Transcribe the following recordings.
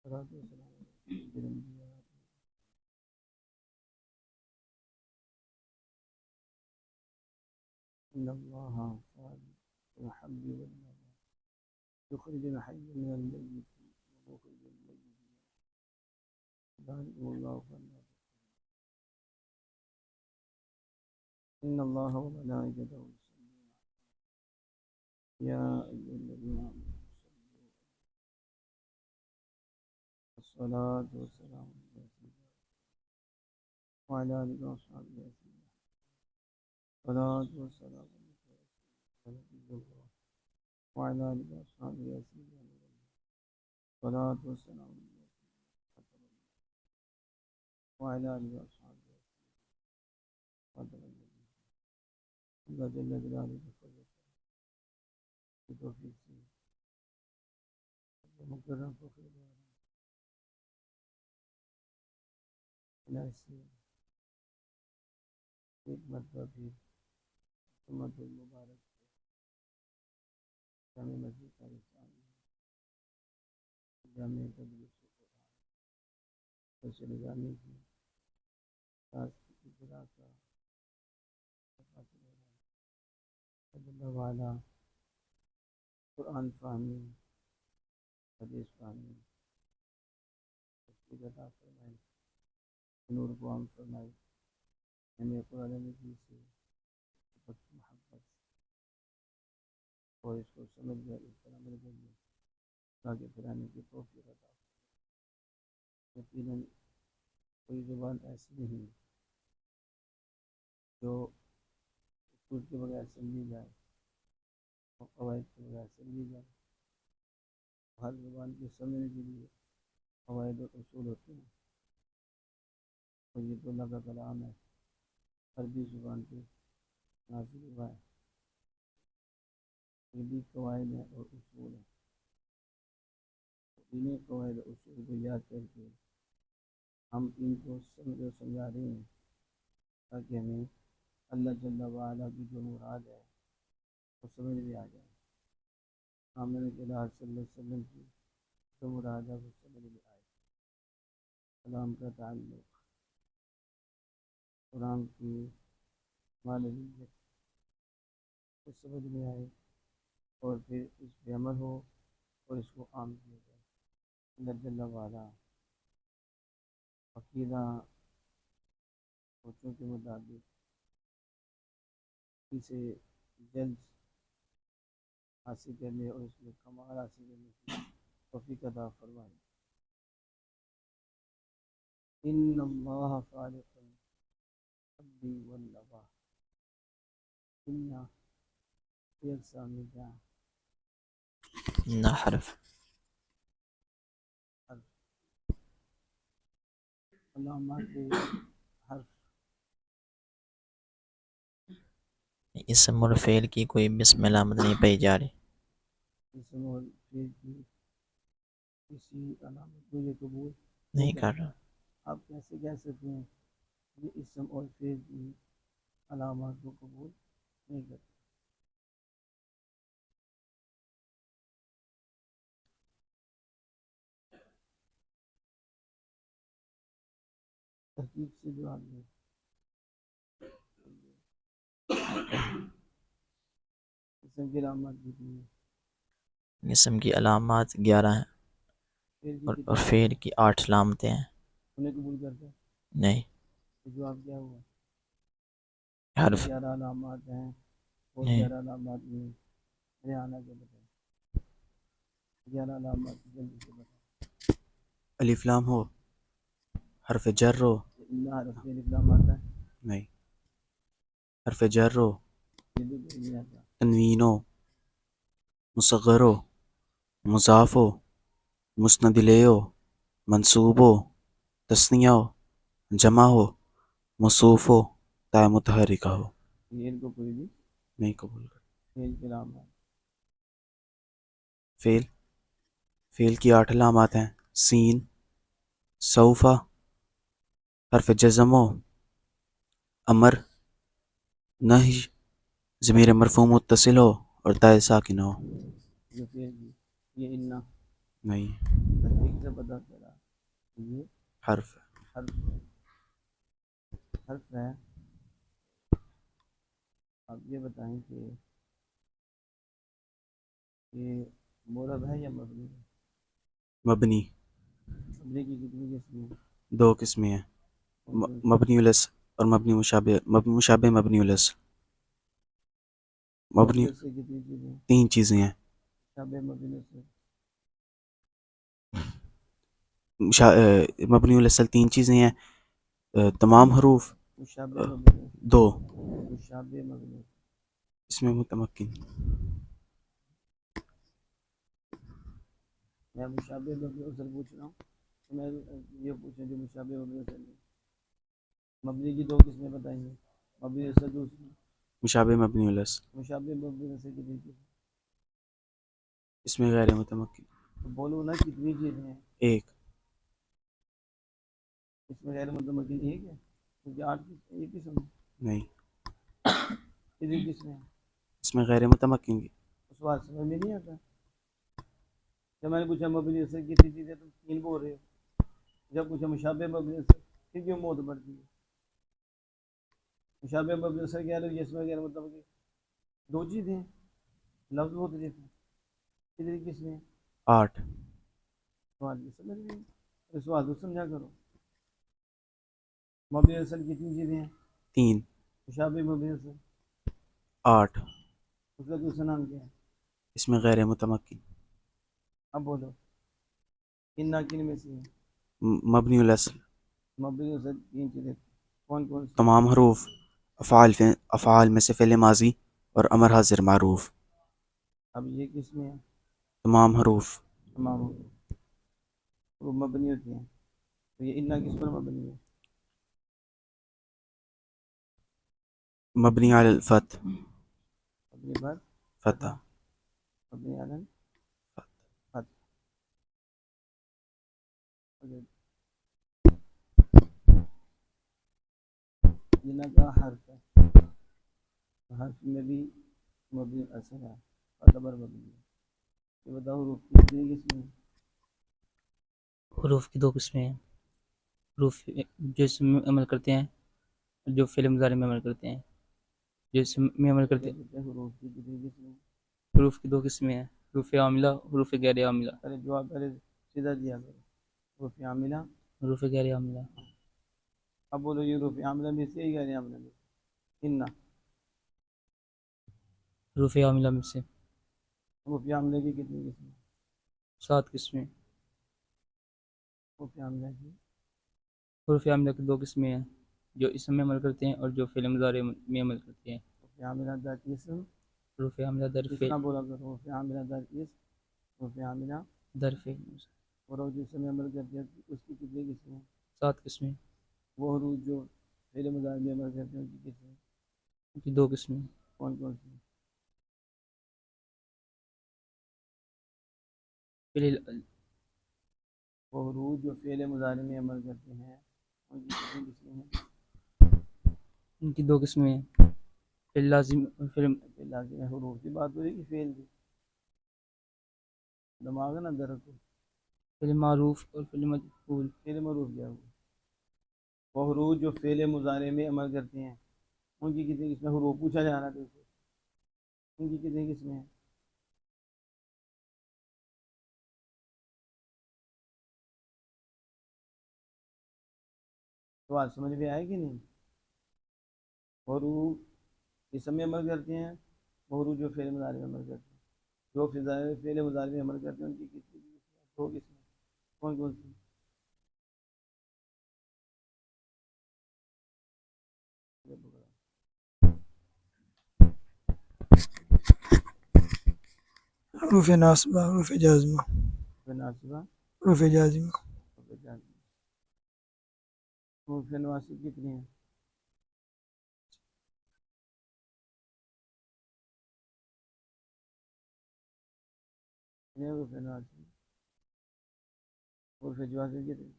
والصلاة والسلام على سيد الأنبياء. إن الله خالق الحب والنوى يخرج الحي من الميت ومخرج الميت من الحي ذلكم الله فلا تكفرون. إن الله وملائكته يصلون يا أيها الذين آمنوا صلوا الصلاة والسلام على سيدنا وعلى آله وصحبه أجمعين. الصلاة والسلام على نبي الله وعلى آله وصحبه أجمعين. الصلاة والسلام وعلى آله وصحبه أجمعين. اللہ جل جلالہ کے فضل کی توفیق سے مکرم فخر سے ایک مرتبہ بھی محمد المبارک جامع مسجد پاکستان جامع تدریس قرآن نظامی کی خاص اجرا کا حاصل ہو رہا ہے. اللہ والا قرآن فہمی حدیث فہمی تفسیر عطا فرمائے نور کو عام فرمائے. ہمیں قرآن مجید سے محبت اور اس کو سمجھ گیا اس طرح عمل کریے تاکہ پرانے کی توفیق عطا فرمائے. یقیناً کوئی زبان ایسی نہیں جو اصول کے بغیر سمجھی جائے اور قواعد کے بغیر سمجھی جائے. ہر زبان کی سمجھنے کے لیے قواعد اور اصول ہوتے ہیں اور یہ تو اللہ کا کلام ہے. عربی زبان پہ نازل ہوا ہے. یہ بھی قواعد ہیں اور اصول ہیں. انہیں قواعد اور اصول کو یاد کر کے ہم ان کو سمجھ اور سمجھا رہے ہیں تاکہ ہمیں اللہ جل وعلا کی جو مراد ہے وہ سمجھ بھی آ جائے. آمن کے اللہ صلی اللہ علیہ وسلم کی جو مراد ہے وہ سمجھ بھی آئے. کلام کا تعلق قرآن کی معنویت کو سمجھ میں آئے اور پھر اس پہ عمل ہو اور اس کو عام کیا جائے. اللہ جل وعلا عقیدہ سوچوں کے مطابق اسے جلد حاصل کرنے اور اس میں کمال حاصل کرنے کی توفیق عطا فرمائے. ان اللہ خالق الحب والنوى. ان ایک سامنے کیا نہ حرف علامات حرف اسم اور فعل کی کوئی بسم علامت نہیں پائی جا رہی. اسم اور فعل کی کسی علامت کو یہ قبول نہیں کر رہا. آپ کیسے کہہ سکتے ہیں یہ اسم اور فعل کی علامات کو قبول نہیں کرتے؟ تحقیق سے جواب دیں. اسم کی علامات کتنی ہیں؟ اسم کی علامات 11 ہیں فعل کی اور کتنی ہیں؟ فعل کی 8 علامتیں ہیں. انہیں قبول کرتے ہیں؟ نہیں. تو جواب کیا ہوا؟ حرف 11 علامات ہیں اور نہیں. 11 علامات میں ریانہ کے بتائیں 11 علامات جلدی سے بتائیں. الف لام ہو، حرف جر ہو. اللہ حرف کے علامات ہیں نہیں. حرف جر ہو، یہ بھی نہیں آتا. تنوین ہو، مصغر ہو، مضاف ہو، مسند الیہ ہو، منصوب ہو، تثنیہ ہو، جمع ہو، موصوف ہو، تا متحرکہ ہو. فعل کو کوئی بھی نہیں قبول کر. فعل کے علامات فعل کی 8 علامات ہیں. سین، سوفا، حرف جزم ہو، امر، نہی، ضمیر مرفوع متصل ہو اور تا ساکنہ ہو. جو فعل کی یہ انا نہیں. تحقیق سے پتہ چلا یہ حرف ہے. حرف ہے. حرف ہے. آپ یہ بتائیں کہ یہ مرب ہے یا مبنی ہے؟ مبنی. مبنی کی کتنی قسمیں ہیں؟ 2 قسمیں ہیں, مبنی الاصل اور مبنی مشابہ. مشابہ مبنی الاصل. مبنی مبنی سے کتنی چیزیں ہیں؟ 3 چیزیں ہیں. مشابہ مبنی سے مبنی الاصل 3 چیزیں ہیں, تمام حروف. مشابہ مبنی 2 مشابہ مبنی. اس میں متمکن. میں مشابہ مبنی اصل پوچھ رہا ہوں تو میں یہ پوچھیں جو مشابہ مبنی اصل ہے. مبنی کی 2 قسمیں بتائیں گے, مبنی اصل دوسری مشابہ مبنی الاصل. مشابہ مبنی اصل کتنی چیزیں؟ اس میں غیر متمکن. تو بولو نا کتنی چیزیں ہیں؟ 1. اس میں غیر متمکن ایک ہے کیونکہ 8 ایک قسم ہے. نہیں, کتنی قسمیں ہیں؟ اس میں غیر متمکن کی. اس بات سمجھ میں نہیں آتا. جب میں نے پوچھا مبنی اصل کتنی چیزیں تم 3 بول رہے ہو, جب پوچھا مشابہ مبنی اصل پھر کیوں موت بڑھتی ہے؟ مشابہ مبنی اصل کیا ہے, اس میں غیر متمکن 2 چیزیں ہیں, لفظ مختلف ہیں. کتنی قسمیں ہیں؟ 8. سوال کی سمجھ نہیں, اس سوال کو سمجھا کرو. مبنی اصل کتنی چیزیں ہیں؟ 3. مشابہ مبنی اصل 8. اس کا دوسرا نام کیا ہے؟ اس میں غیر متمکن. اب بولو ان ناکن میں سے مبنی الاصل مبنی اصل 3 چیزیں کون کون سی؟ تمام حروف. افعال میں سے فعل ماضی اور امر حاضر معروف. اب یہ کس میں ہے؟ تمام حروف. تمام وہ مبنی ہوتی ہیں. تو یہ ان کس پر مبنی ہے؟ مبنی علی الفتح. مبنی پر فتح. مبنی علی فتح. جنہ کا حرف ہے, حرف میں بھی مبنی اصل ہے اور خبر مبنی ہے. یہ بتاؤ حروف کی کتنی قسمیں ہیں؟ حروف کی 2 قسمیں ہیں, حروف جو اسم میں عمل کرتے ہیں اور جو فعل مضارع میں عمل کرتے ہیں. جو اسم میں عمل کرتے ہیں, حروف کی کتنی قسمیں ہیں؟ حروف کی 2 قسمیں ہیں, حروف عاملہ, حروف غیر عاملہ. پہلے جواب پہلے سیدھا دیا کرو. حروف عاملہ, حروف غیر عاملہ. اب بولو یہ حروف عاملہ میں سے غیر عاملہ میں سے؟ ان حروف عاملہ میں سے حروف عاملہ کی کتنی قسمیں؟ 7 قسمیں. حروف عاملہ کی حروف عاملہ کی 2 قسمیں ہیں, جو اسم میں عمل کرتے ہیں اور جو فعل مضارع میں عمل کرتے ہیں. حروف عاملہ در اسم, حروف عاملہ در اس فعل, طرح بولا کرو حروف عاملہ در اسم, حروف عاملہ در فعل. اور وہ جس میں عمل کرتے ہیں اس کی کتنی قسمیں ہیں؟ 7 قسمیں. وہ حروف جو فعل مضارع میں عمل کرتے ہیں ان کی قسمیں ان کی 2 قسمیں. کون کون سی؟ وہ حروف جو فعل مضارع میں عمل کرتے ہیں ان کی کتنی قسمیں ہیں؟ ان کی 2 قسمیں ہیں, فعل لازم اور فعل لازم ہے. حروف کی بات ہو رہی کہ فعل کی؟ دماغ ہے نا درد کو. فعل معروف اور فعل مجهول. فعل معروف کیا ہوا؟ وہ حروف جو فعل مضارع میں عمل کرتے ہیں ان کی کتنی قسمیں؟ حروف پوچھا جا رہا تھا اسے, ان کی کتنی قسمیں ہیں؟ سوال سمجھ میں آئے کہ نہیں؟ حروف اسم میں عمل کرتے ہیں, وہ حروف جو فعل مضارع میں عمل کرتے ہیں, جو فعل مضارع میں عمل کرتے ہیں ان کی کتنی قسمیں؟ 2 قسمیں. کون کون سی؟ حروف ناصبہ, حروف جازمہ, ناصبہ, حروف جازمہ. حروف نواصب کتنی ہیں؟ حروف نواصب. حروف جوازم کتنی؟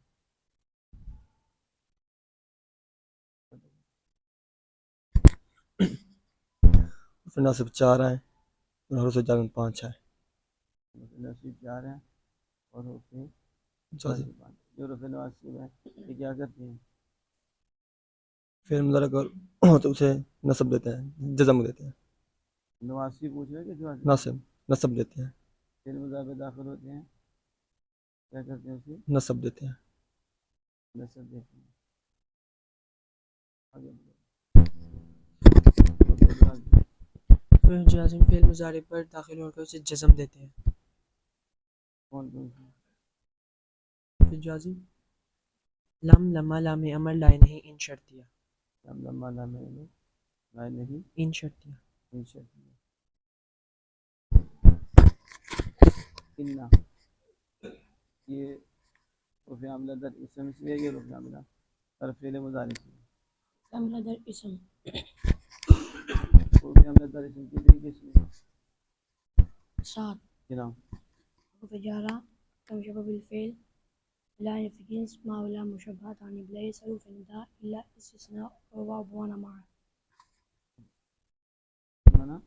حروف ناصب 4 ہیں اور حروف جازم 5 ہیں. حروف نواصب 4 ہیں اور حروف جازم جو رفع نواسب ہے یہ کیا کرتے ہیں؟ فعل مضارع کو تو اسے نصب دیتے ہیں، جزم دیتے ہیں، نواسب پوچھ رہے کہ جو نصب دیتے ہیں، فعل مضارع میں داخل ہوتے ہیں کیا کرتے ہیں؟ اسے نصب دیتے ہیں. نصب دیتے ہیں. آگے بڑھو. فعل جازم فعل مضارع پر داخل ہو کر اسے جزم دیتے ہیں. کون کون سے؟ فعل جازم لم لما لام امر لائے نہیں ان شرطیہ. لم لما لام لائے نہیں ان شرطیہ. ان شرطیہ. انّا یہ رفع عاملہ در اسم سے ہے، یہ رفع عاملہ در فعل مضارع سے ہے. عاملہ در اسم رفع عاملہ در اسم کتنی قسم ہے؟ 7 جناب حروف جارہ مشبہ بالفعل لا نفی جنس ما ولا مشبہات عن ابلیس حروف نداء الا استثناء و واو بوانا معا مانا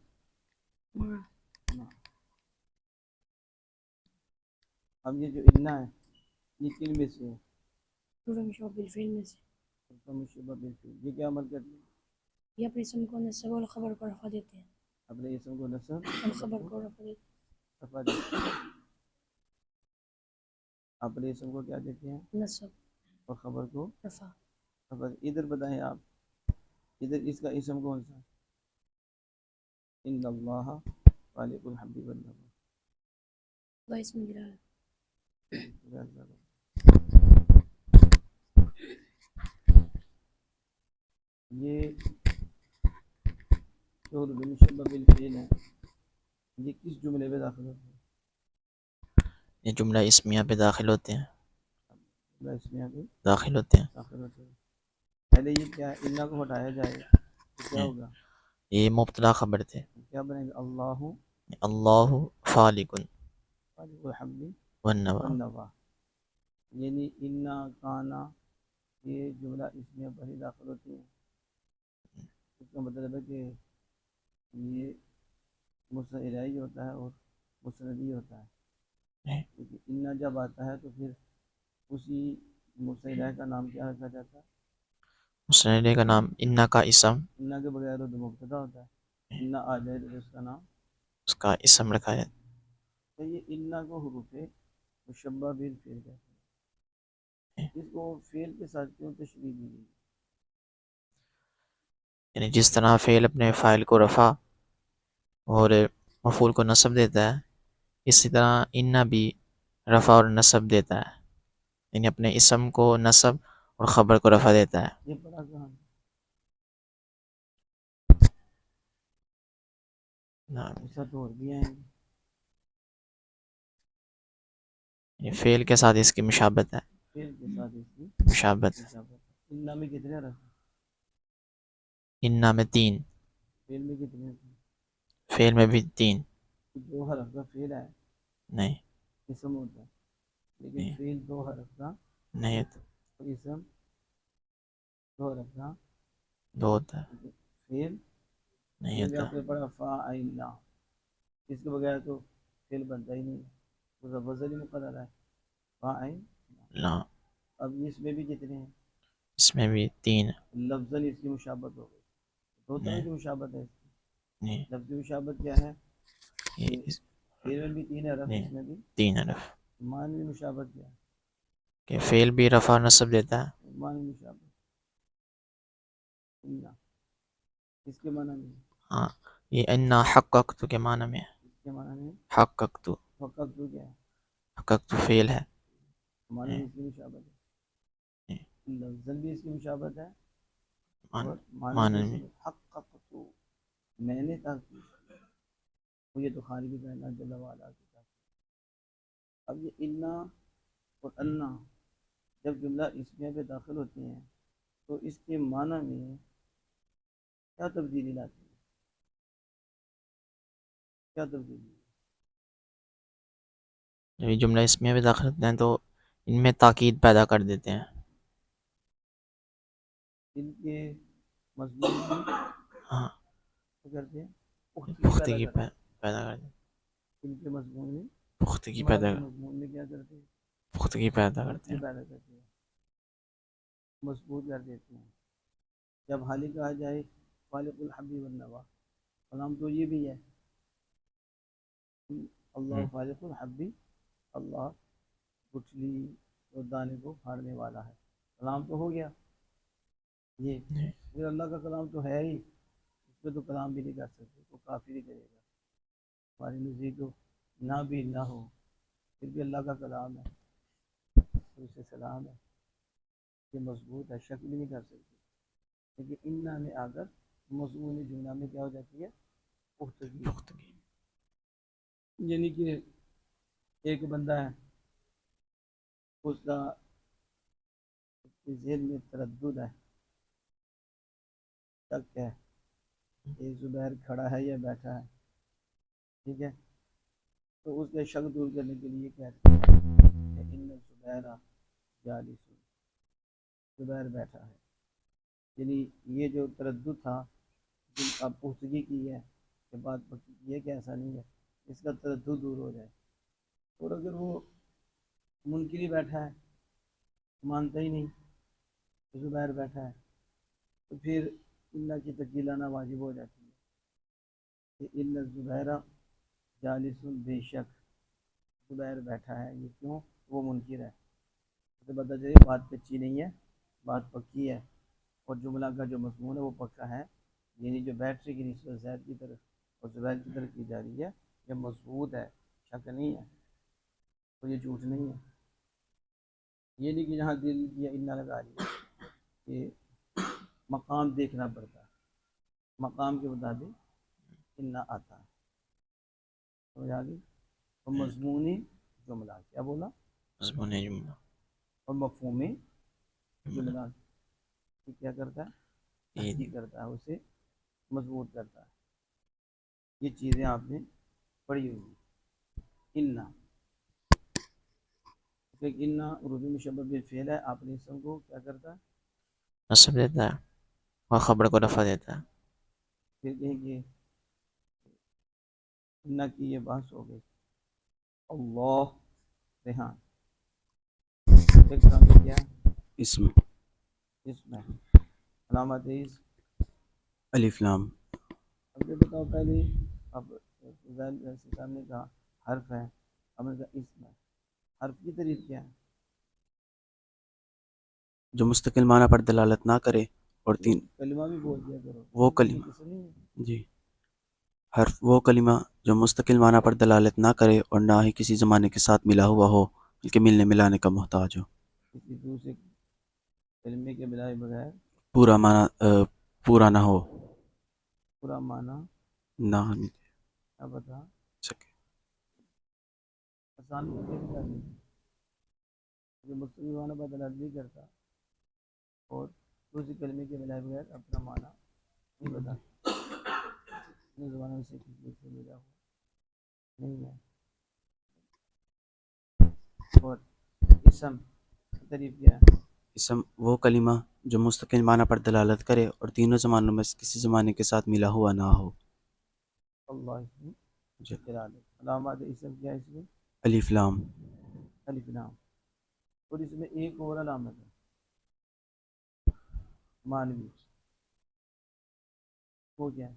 اب یہ جو انّا ہے یہ کن میں سے ہے؟ حروف مشبہ بالفعل میں سے. مشبہ بالفعل. یہ کیا عمل کرتی ہے؟ یہ اپنے اسم کو نصب اور خبر کو رفع دیتے ہیں. اپنے اسم کو نصب اور خبر کو رفع دیتے رفع دیتے ہیں. اپنے اسم کو کیا دیتے ہیں؟ ہیں. نصب اور خبر کو رفع. رفع. ادھر بتائیں آپ ادھر اس کا اسم کون سا؟ ان اللہ خالق الحب والنوى. وہ اسم جلالہ. یہ جو مشبہ بالفعل ہے یہ کس جملے پہ داخل ہوتے ہیں؟ یہ جملہ اسمیہ پہ داخل ہوتے ہیں. جملہ اسمیہ پہ داخل ہوتے ہیں. داخل ہوتے ہیں. پہلے یہ کیا ہے؟ انّا کو ہٹایا جائے تو کیا ہوگا؟ یہ مبتدا خبر تھے. کیا بنے گا؟ اللہ اللہ خالق خالق الحب والنوى. والنوى. یعنی انّا کانا یہ جملہ اسمیہ پر ہی داخل ہوتی ہیں. اس کا مطلب ہے کہ یہ مستعلی ہوتا ہے اور مسندی ہوتا ہے. کیونکہ انّا جب آتا ہے تو پھر اسی مستعلی کا نام کیا رکھا جاتا ہے؟ مسندے کا نام انا کا اسم. انّا کے بغیر تو مبتدا ہوتا ہے. انّا آ جائے تو اس کا نام اس کا اسم رکھا ہے. تو یہ انّا کو حروف مشبہ بالفعل کہتے ہیں. اس کو فعل کے ساتھ کیوں تشبیہ دی گئی؟ یعنی جس طرح فعل اپنے فاعل کو رفع اور مفعول کو نصب دیتا ہے اسی طرح انا بھی رفع اور نصب دیتا ہے. یعنی اپنے اسم کو نصب اور خبر کو رفع دیتا ہے. یہ پڑھا کہاں؟ ایسا تو اور بھی ہیں. یعنی فعل کے ساتھ اس کی مشابت ہے. فعل کے ساتھ اس کی مشابت. انّا میں کتنے رکھ؟ انا میں 3. فعل میں کتنے رکھ؟ فعل میں بھی 3. دو حرف کا فعل ہے نہیں اسم ہوتا ہے لیکن نہیں. فعل دو حرف کا نہیں اور اسم دو حرف کا دو ہوتا ہے. فعل. نہیں یہ ہوتا. آپ نے پڑھا فاعل. اس کے بغیر تو فعل بنتا ہی نہیں ہے. اس کا وزن ہی مقرر ہے فاعل. لا اب اس میں بھی کتنے ہیں؟ اس میں بھی 3. لفظاً اس کی مشابت ہو گئی. دو طرح کی مشابت ہے اس کی. نہیں لفظی مشابت کیا ہے؟ یہ فعل میں بھی 3 حرف نہیں. اس میں بھی 3 حرف معنوی مشابت کیا ہے؟ کہ فعل بھی رفع اور نصب دیتا ہے. معنوی مشابت انّا اس کے معنی میں ہاں یہ انا حققت کے معنی میں ہے. اس کے معنی میں حققت فقط تو کیا ہے؟ حققت فعل ہے. معنی میں اس کی مشابت ہے. لفظاً بھی اس کی مشابت ہے اور معنی معنی میں میں حققت میں نے تحقیق. مجھے تو خالق کائنات جل وعلا کی تحقیق. اب یہ انّا اور انّا جب جملہ اسمیہ پہ داخل ہوتے ہیں تو اس کے معنی میں کیا تبدیلی لاتی ہے؟ کیا تبدیلی؟ جب یہ جملہ اسمیہ پہ داخل ہوتے ہیں تو ان میں تاکید پیدا کر دیتے ہیں. ان کے مضمون میں ہاں کیا کرتے ہیں؟ پختگی پیدا کرتے ہیں. پیدا کر دیتے ہیں. ان کے مضمون میں پختگی پیدا کر مضمون میں کیا کرتے ہیں؟ پختگی پیدا کرتے یہ ہیں. پیدا کرتی ہے، مضبوط کر دیتی ہیں. جب حالی کہا جائے خالق الحبی والنوا، کلام تو یہ بھی ہے اللہ خالق الحبی، اللہ گٹھلی اور دانے کو پھاڑنے والا ہے. کلام تو ہو گیا یہ، پھر اللہ کا کلام تو ہے ہی، اس پہ تو کلام بھی نہیں کر سکتے، وہ کافر ہی کرے گا. ہماری نزدیک تو نہ بھی نہ ہو پھر بھی اللہ کا کلام ہے، اور اسے سلام ہے، یہ مضبوط ہے، شک بھی نہیں کر سکتے. لیکن انا میں آ کر مضمون جملہ میں کیا ہو جاتی ہے؟ پختگی. پختگی. یعنی کہ ایک بندہ ہے، اس کا اس کے ذہن میں تردد ہے، شک ہے کہ زبیر کھڑا ہے یا بیٹھا ہے، ٹھیک ہے، تو اس کے شک دور کرنے کے لیے کہتے ہیں کہ ان زبیر جالس، زبیر بیٹھا ہے. یعنی یہ جو تردد تھا جن کا پختگی کی ہے کہ بات پکی کی ہے کہ ایسا نہیں ہے، اس کا تردد دور ہو جائے. اور اگر وہ منکری بیٹھا ہے، مانتا ہی نہیں کہ زبیر بیٹھا ہے، تو پھر اللہ کی تکی لانا واجب ہو جاتی ہے کہ ان زبیر جالس، بے شک زبیر بیٹھا ہے. یہ کیوں؟ وہ منکر ہے. تو پتہ چلے بات کچی نہیں ہے، بات پکی ہے، اور جملہ کا جو مضمون ہے وہ پکا ہے. یعنی جو بیٹری کی نسبت زید کی طرف اور زبیر کی طرف کی جا رہی ہے یہ مضبوط ہے، شک نہیں ہے، تو یہ جھوٹ نہیں ہے. یہ نہیں کہ جہاں دل کیا انا لگا لیا، کہ مقام دیکھنا پڑتا ہے، مقام کے مطابق انا آتا ہے. سمجھ آ گئی؟ اور مضمونی جملہ کیا بولا؟ مضمون جملہ. اور مفہومی جملہ کیا کرتا ہے؟ تحقیق کرتا ہے، اسے مضبوط کرتا ہے. یہ چیزیں آپ نے پڑھی ہوئی. انا، انا اردو میں شبہ بالفعل ہے، آپ نے اسم کو کیا کرتا ہے؟ نصب دیتا ہے اور خبر کو رفع دیتا ہے. پھر کہیں کہ انا کی یہ بحث ہو گئی. اللہ ریحان، ایک سامنے کیا اسم اسم ہے، علامت اسم. الف لام. اب یہ بتاؤ پہلے، اب سامنے کا حرف ہے، اب ان کا اسم ہے. حرف کی تعریف کیا ہے؟ جو مستقل معنی پر دلالت نہ کرے اور تین کلمہ بھی بول دیا کرو، وہ یہ کلمہ. کس نہیں ہے. جی، حرف وہ کلمہ جو مستقل معنی پر دلالت نہ کرے اور نہ ہی کسی زمانے کے ساتھ ملا ہوا ہو بلکہ ملنے ملانے کا محتاج ہو. کسی دوسرے کلمے کے ملائے بغیر پورا معنی پورا نہ ہو، پورا معنی نہ مل نہ بتا سکے. آسان کو کیسے کر دیں، جو مستقل معنی پر دلالت نہیں کرتا اور دوسرے کلمے کے ملائے بغیر اپنا معنی نہیں بتاتا، اپنے زبانوں سے کسی سے ملا ہوا نہیں ہے. اور اسم کی تعریف کیا ہے؟ اسم وہ کلمہ جو مستقل معنی پر دلالت کرے اور تینوں زمانوں میں سے کسی زمانے کے ساتھ ملا ہوا نہ ہو. اللہ اسم جی. دلالت. علامات اسم کیا ہے اس میں؟ الف لام. الف لام. اور اس میں ایک اور علامت ہے مانوی، وہ کیا ہے؟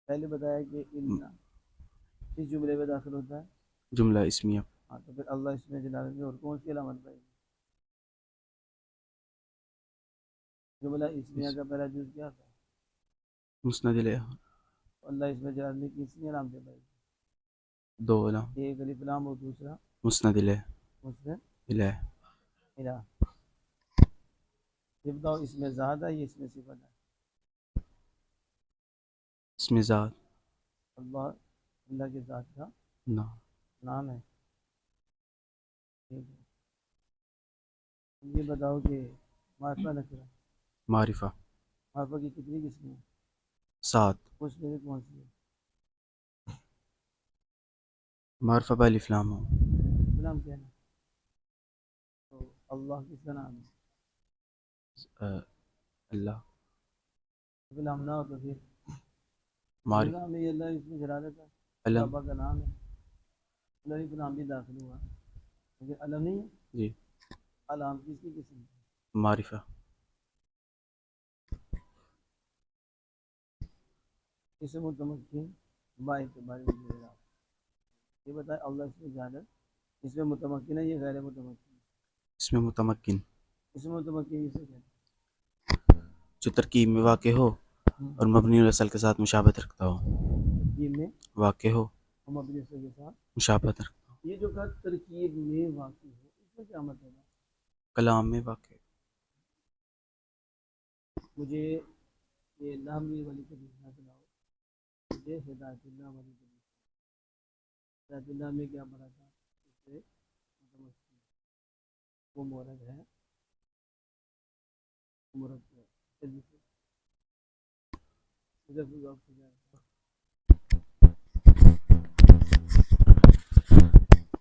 پہلے بتایا کہ ان اس جملے میں داخل ہوتا ہے جملہ اسمیہ. ہاں، تو پھر اللہ اس میں جلالت میں اور کون سی علامت پائی؟ جملہ اسمیہ کا پہلا جز کیا تھا؟ مسند الیہ. اللہ اس میں جلالت میں کتنی علامتیں پائی؟ دو علام. ایک الف لام اور دوسرا مسند الیہ. مسند الیہ. الہ. یہ بتاؤ اس میں ذات ہے یا اس میں صفت ہے؟ اسم ذات. اللہ کے ذات کا نہ. نام ہے. ٹھیک ہے. یہ بتاؤ کہ معرفہ نکرہ، معرفہ. معرفہ کی کتنی قسمیں ہیں؟ 7. اس میں سے کون سی ہے؟ معرفہ بالف لام ہو. نام کیا ہے؟ تو اللہ کس کا نام ہے؟ اللہ. نام نہ ہو تو پھر معرفہ. نام ہے اللہ، اس میں جلالت ہے، علم. اللہ کا نام ہے، اللہ کا نام بھی داخل ہوا. لیکن علم نہیں ہے. جی. علام کس کی قسم ہے؟ معرفہ. اسم متمکن با اعتبار وجود. یہ بتائیں اللہ اس میں زیادہ اس میں متمکن ہے یا غیر متمکن؟ اس میں متمکن. اسم متمکن اسے کہتے جو ترکیب میں واقع ہو ہیں. اور مبنی الاصل کے ساتھ مشابہت رکھتا ہو. ترکیب میں واقع ہو ہم اپنے اصل کے ساتھ مشابہت رکھتا ہو. یہ جو کہا ترکیب میں واقع ہو اس میں کیا مطلب ہے؟ کلام میں واقع. مجھے یہ لامی والی کبھی نہ سناؤ. مجھے ہدایت اللہ والی کبھی. ہدایت اللہ میں کیا پڑھا تھا؟ اس سے متمکن وہ مورد ہے مورد ہے.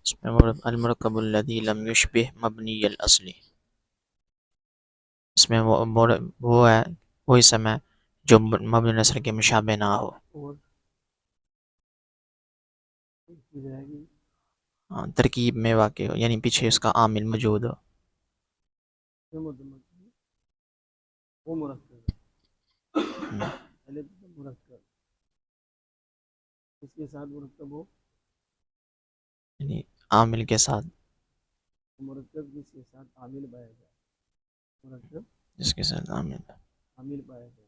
اس میں المرکب الذی لم یشبہ مبنی الاصلی. اس میں وہ ہے وہی اسم ہے جو مبنی الاصل کے مشابہ نہ ہو. اور ایک چیز رہے گی ترکیب میں واقع ہو یعنی پیچھے اس کا عامل موجود ہو. جو متمکن وہ مرکب ہے. پہلے تو مرکب اس کے ساتھ مرکب ہو. یعنی عامل کے ساتھ مرکب جس کے ساتھ عامل پایا جائے. مرکب جس کے ساتھ عامل. عامل پایا جائے.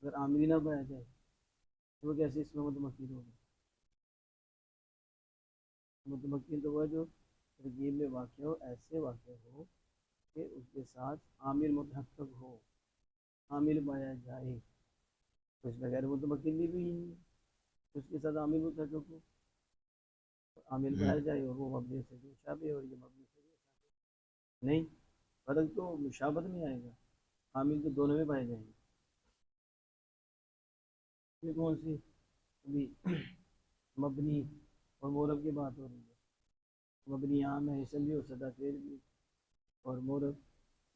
اگر عامل نہ پایا جائے تو وہ کیسے اس میں متمکن ہوگا؟ متمکن تو وہ جو ترکیب میں واقع ہو ایسے واقع ہو کہ اس کے ساتھ عامل متحقق ہو. عامل پایا جائے تو اس میں غیر متمکن بھی نہیں ہے. اس کے ساتھ عامل متحقق ہو عامل پایا جائے اور وہ مبنی سے مشابہ اور یہ مبنی سے نہیں. فرق تو مشابہت میں آئے گا. عامل تو دونوں میں پائے جائیں گے. یہ کون سی ابھی مبنی اور مورب کی بات ہو رہی ہے. مبنی عام ہے اسم بھی ہو سکتا فعل بھی اور مورب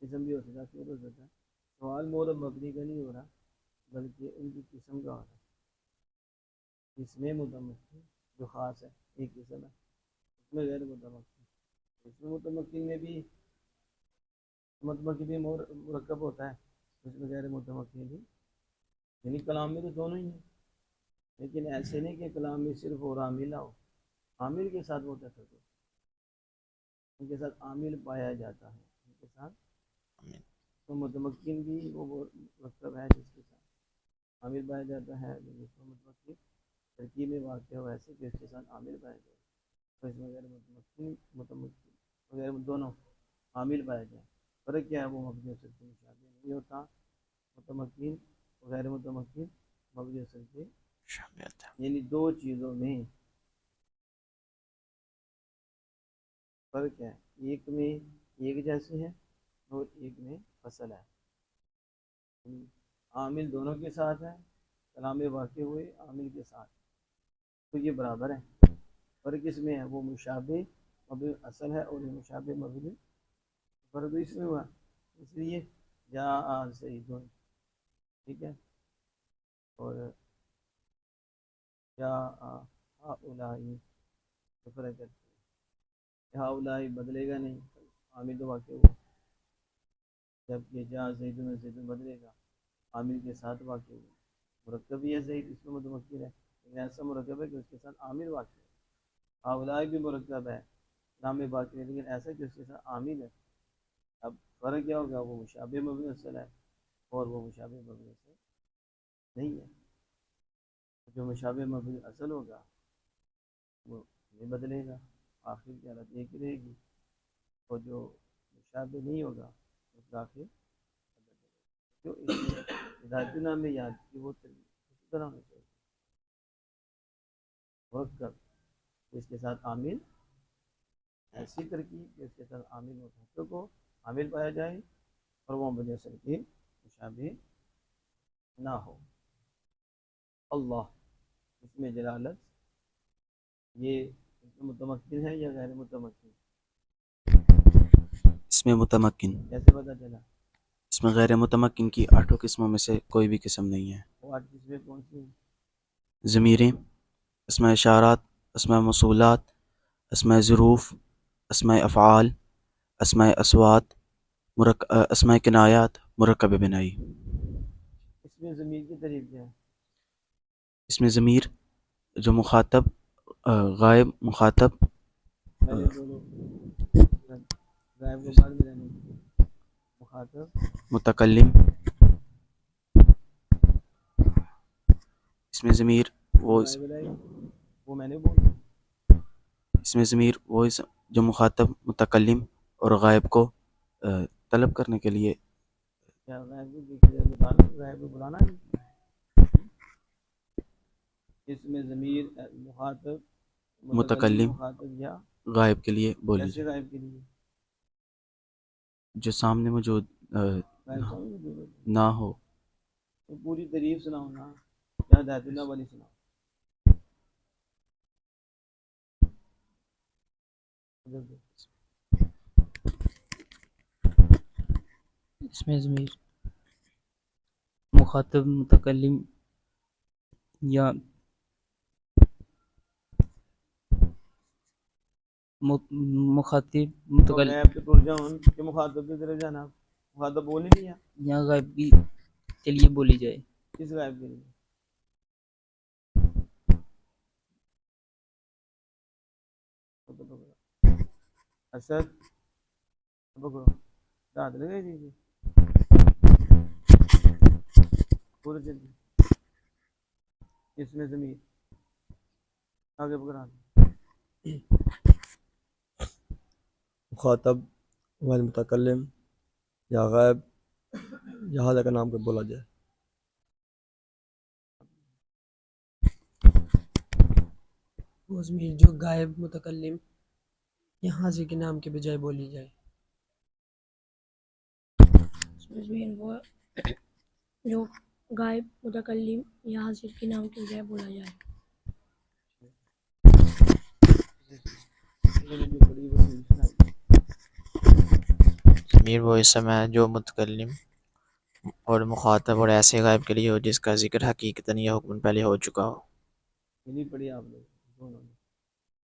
اسم بھی ہو سکتا فعل ہو سکتا. سوال مورب مبنی کا نہیں ہو رہا بلکہ ان کی قسم کا ہو رہا ہے. اس میں متمکن جو خاص ہے ایک قسم ہے اس میں غیر متمکن. اس میں متمکن میں بھی مرکب ہوتا ہے اس میں غیر متمکن بھی. یعنی کلام میں تو دونوں ہی ہیں لیکن ایسے نہیں کہ کلام میں صرف اور عامل ہو. عامل کے ساتھ وہ تحقق ہو. ان کے ساتھ عامل پایا جاتا ہے. ان کے ساتھ تو متمکن بھی وہ مرکب ہے جس کے ساتھ عامل پایا جاتا ہے. جس کو متمکن ترکیب میں واقع ہو ایسے کہ اس کے ساتھ عامل پایا جائے تو اس میں غیر متمکن وغیرہ دونوں عامل پایا جائے. فرق کیا ہے؟ وہ مبنی اصل کے مشابہ نہیں ہوتا. متمکن غیر متمکن مبنی اصل کے یعنی دو چیزوں میں فرق ہے. ایک میں ایک جیسے ہے اور ایک میں فصل ہے. عامل دونوں کے ساتھ ہے. کلام میں واقع ہوئے عامل کے ساتھ تو یہ برابر ہے. فرق اس میں ہے وہ مشابہ مبنی اصل ہے اور یہ مشابہ مبنی. فرق اس میں ہوا اس لیے جاء زیدن ٹھیک ہے اور جاء ہؤلاء فرق ہے. ہؤلاء بدلے گا نہیں عامل تو واقع ہوا جبکہ جاء زیدن زیدن بدلے گا عامل کے ساتھ واقع ہوا. مرکب بھی ہے زید اس میں متمکن ہے لیکن ایسا مرکب ہے کہ اس کے ساتھ عامل واقع ہے. ہؤلاء بھی مرکب ہے نام میں واقع ہے لیکن ایسا کہ اس کے ساتھ عامل ہے. اب فرق کیا ہوگا؟ وہ مشابہ مبنی اصل ہے اور وہ مشابہ مبنی اصل نہیں ہے. جو مشابہ مبنی اصل ہوگا وہ نہیں بدلے گا. آخر کی حالت ایک ہی رہے گی اور جو مشابہ نہیں ہوگا اس کا آخر جو اس میں ہدایت نام میں یاد کی وہ اسی طرح ہونا چاہیے. وقت کر اس کے ساتھ عامل ایسی ترکیب کہ اس کے ساتھ عامل متحقق کو عامل پایا جائے اور وہ مبنی اصل کے مشابہ نہ ہو. اللہ اس میں جلالت یہ اس میں متمکن ہے یا غیر متمکن؟ اس میں متمکن. کیسے پتہ چلا؟ اس میں غیر متمکن کی 8 قسموں میں سے کوئی بھی قسم نہیں ہے. وہ 8 قسمیں کون سی ہیں؟ ضمیریں، اسماء اشارات، اسماء موصولات، اسماء ظروف، اسماء افعال، اسماء اصوات، اسماء کنایات، مرکب بنائی۔ اس میں ضمیر کی تعریف کیا ہے؟ اس میں ضمیر جو مخاطب، غائب مخاطب، پہلے بولو، غائب کو بعد میں رہنے کی، مخاطب متکلم۔ اس میں ضمیر غائب رہے گا، وہ میں نے بولا۔ اس میں ضمیر وہ جو مخاطب، متکلم اور غائب کو طلب کرنے کے لیے، کیا غائب کو بتانا، غائب کو بلانا ہے؟ اس میں ضمیر مخاطب، متکلم، مخاطب یا غائب کے لیے بولی ایسے جائے، غائب کے لیے جو سامنے موجود غائب سامنے موجود ہوتا ہے۔ نہ ہو۔ تو پوری تعریف سناؤ نا، یا ہدایت اللہ والی سناؤ۔ اس میں ضمیر مخاطب، متکلم یا مخاطب، تو متکلم غائب پہ ٹر جاؤں کہ مخاطب کی طرف جانا، مخاطب بول نہیں دیا، یا غائب کے لیے بولی جائے۔ کس غائب کے لیے؟ اسد پکڑو، رات لگے جی پورے جلدی۔ اس میں ضمیر آگے پکڑا، مخاطب والمتکلم یا غائب یا حاضر کا نام کو بولا جائے۔ وہ ضمیر جو غائب، متکلم یا حاضر کے نام کے بجائے بولی جائے۔ اس میں ضمیر وہ جو غائب، متکلم یا حاضر کے نام کے بجائے بولا جائے۔ ضمیر وہ اسم ہے جو متکلم اور مخاطب اور ایسے غائب کے لیے ہو جس کا ذکر حقیقتاً یا حکم پہلے ہو چکا ہو۔ یہ نہیں پڑھی آپ لوگ دونوں نے،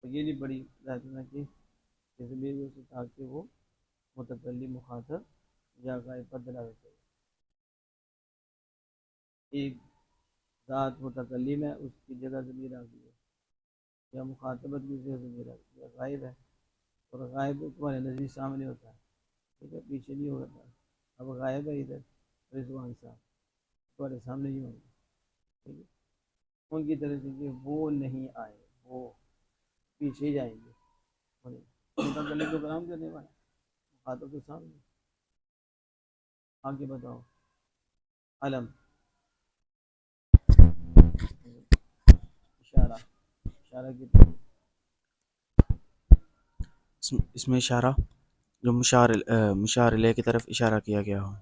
اور یہ نہیں پڑھی ذاتنا کہ ضمیر میں سے تاکہ وہ متکلم، مخاطب یا غائب پر دلالت کرے۔ ایک ذات متکلم ہے، اس کی جگہ ضمیر آ گئی ہے، یا مخاطبت کی جگہ ضمیر آ گئی ہے، غائب ہے، اور غائب تمہارے نظر سامنے ہوتا ہے، ٹھیک ہے، پیچھے نہیں ہوتا۔ اب غائب ہے ادھر رضوان صاحب تمہارے سامنے ہی ہوں گے، ٹھیک ہے، ان کی طرف سے کہ وہ نہیں آئے، وہ پیچھے جائیں گے، متکلم تو کلام کرنے والا، مخاطب کے سامنے۔ آگے بتاؤ، علم، اشارہ، اشارہ کی طرف اس میں اشارہ جو مشار الیہ کی طرف اشارہ کیا گیا ہو،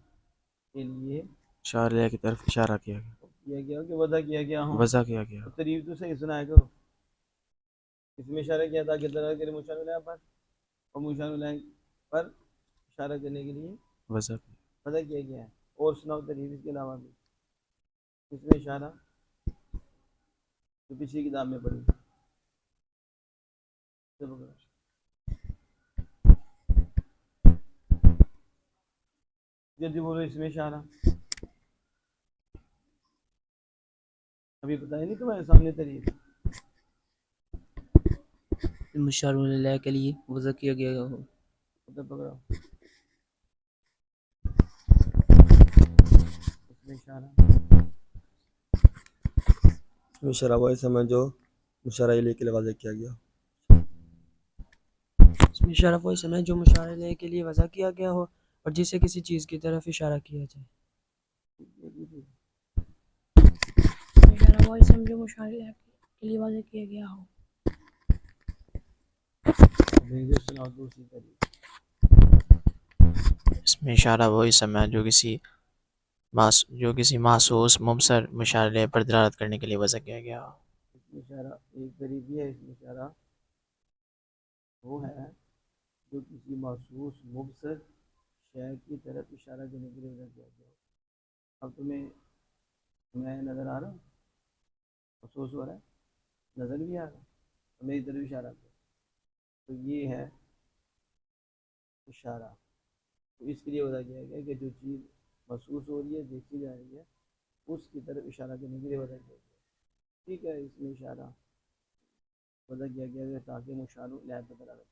کے لیے مشار الیہ کی طرف اشارہ کیا گیا، کیا گیا کہ وضع کیا گیا ہوں، وضع کیا گیا ہو۔ تعریف تو صحیح سنایا کرو۔ اس میں اشارہ کیا تھا کہ دلالت کرے مشار الیہ پر، اور مشار الیہ پر اشارہ کرنے کے لیے وضع کیا۔ وضع کیا گیا ہے۔ اور سناؤ تعریف اس کے علاوہ بھی، اس میں اشارہ جو پچھلی کتاب میں پڑھی، جلدی بولو، اس میں اشارہ ابھی بتایا نہیں تمہارے سامنے تعریف۔ مشار الیہ کے لیے وضع کیا گیا ہو۔ ادھر پکڑو، اس میں اشارہ اس میں اشارہ وہ اسم ہے جو مشارہ الیہ کے لیے واضح کیا گیا۔ اس میں اشارہ وہ اسم ہے جو مشار الیہ کے لیے وضع کیا گیا ہو اور جسے کسی چیز کی طرف اشارہ کیا جائے۔ اشارہ وہ اسم جو مشار الیہ کے لیے واضح کیا گیا ہو۔ سناؤ دوسری تعریف۔ اس میں اشارہ وہ اسم ہے جو کسی محسوس مبصر مشار الیہ پر دلالت کرنے کے لیے وضع کیا گیا ہو۔ اس میں اشارہ ایک تعریف یہ ہے، اس میں اشارہ وہ ہے جو کسی محسوس مبصر شے کی طرف اشارہ کرنے کے لیے وضع کیا گیا ہو۔ اب تمہیں نظر آ رہا ہے، محسوس ہو رہا ہے، نظر بھی آ رہا ہے، تو میری طرف اشارہ کرو، تو یہ ہے اشارہ. تو اس کے لیے وضع کیا گیا کہ جو چیز محسوس ہو رہی ہے دیکھی جا رہی ہے اس کی طرف اشارہ کرنے کے لیے وضع کیا گیا. ٹھیک ہے, اس میں اشارہ وضع کیا گیا ہے تاکہ مشار الیہ پتہ لگے.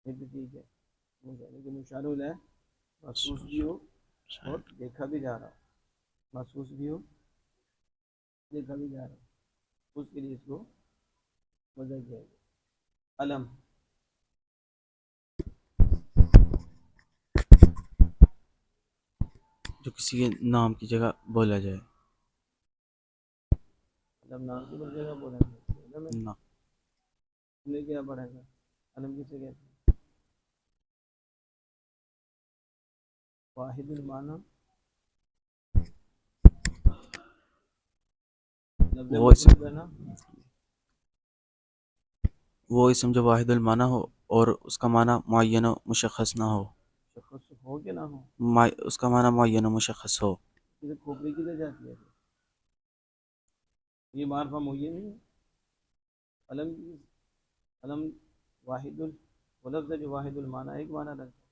یہ بھی ٹھیک ہے کہ مشار الیہ محسوس بھی ہو اور دیکھا بھی جا رہا, محسوس بھی ہو دیکھا بھی جا رہا, اس کے لیے اس کو وضع کیا گیا. علم جو کسی کے نام کی جگہ بولا جائے. علم نام کی جگہ بولیں گے علم ہے. نہ تم نے کیا پڑھا تھا علم کسے کہتے ہیں؟ واحد المعنی لفظ وہ مفرد ہے نا, وہ اسم جو واحد المعنی ہو اور اس کا معنی معین و مشخص نہ ہو. شخص ہو کہ نہ ہو. اس کا معنی معین و مشخص ہو. اسے کھوپڑی کدھر جاتی ہے؟ یہ معرفہ معین نہیں ہے. علم واحد وہ لفظ ہے جو واحد المعنی ایک معنی رکھتا ہے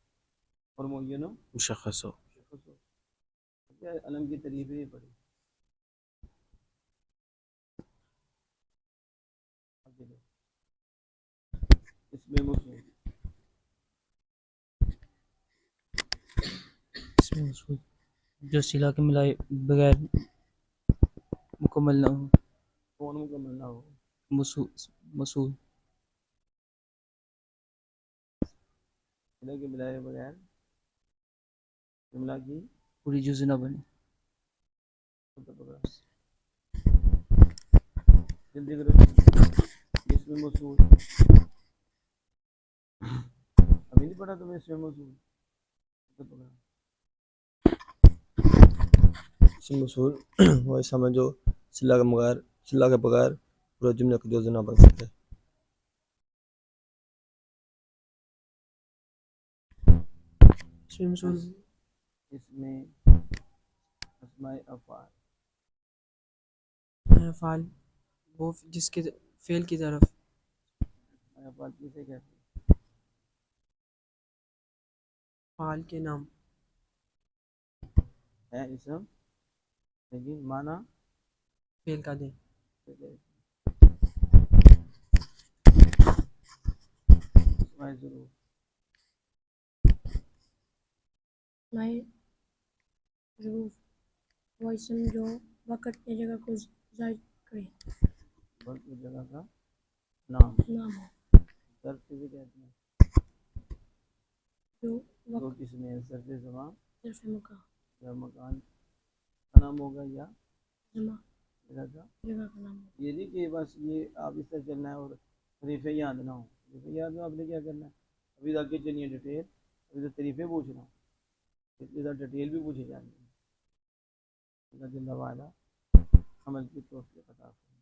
اور معین و مشخص ہو. مشخص ہو. کیا علم کی تعریف ہی پڑھی. اس میں موصول اس میں موصول جو صلہ کے ملائے بغیر مکمل نہ ہو. کون مکمل نہ ہو. موصول صلہ کے ملائے بغیر جملہ کی پوری جزء نہ بنے. جلدی کرو. اس میں موصول ابھی نہیں پڑھا تمہیں. اس میں موصول اسم موصول وہ اسم ہے جو صلہ کے بغیر پورے جملے کا جزء نہ بن سکتے. اس میں موصول اس میں اسماء افعال افعال وہ جس کے فعل کی طرف اسماء افعال کسے کہتے ہیں؟ فعال کے نام ہے اسم لیکن معنی فعل کا دیں. اسماء ضرور اسماء ظروف وہ اسم جو وقت یا جگہ کو ظاہر کرے. وقت کی جگہ کا نام نام ہو ظرف کسے کہتے ہیں؟ جو دو وقت قسمیں ہیں, ظرف زمان ظرف مکان یا مکان کا نام ہوگا یا زمان جگہ کا. جگہ کا نام ہو. یہ نہیں کہ بس یہ آپ اس طرح چلنا ہے اور طریفے یاد نہ ہو. طریفے یاد نہ ہو, آپ نے کیا کرنا ہے ابھی تک کے چلیے ڈیٹیل. ابھی تو طریفے پوچھ رہا ہوں, اس کے ساتھ ڈیٹیل بھی پوچھی جائیں گی. اللہ جل وعلا عمل کی توفیق عطا فرمائے.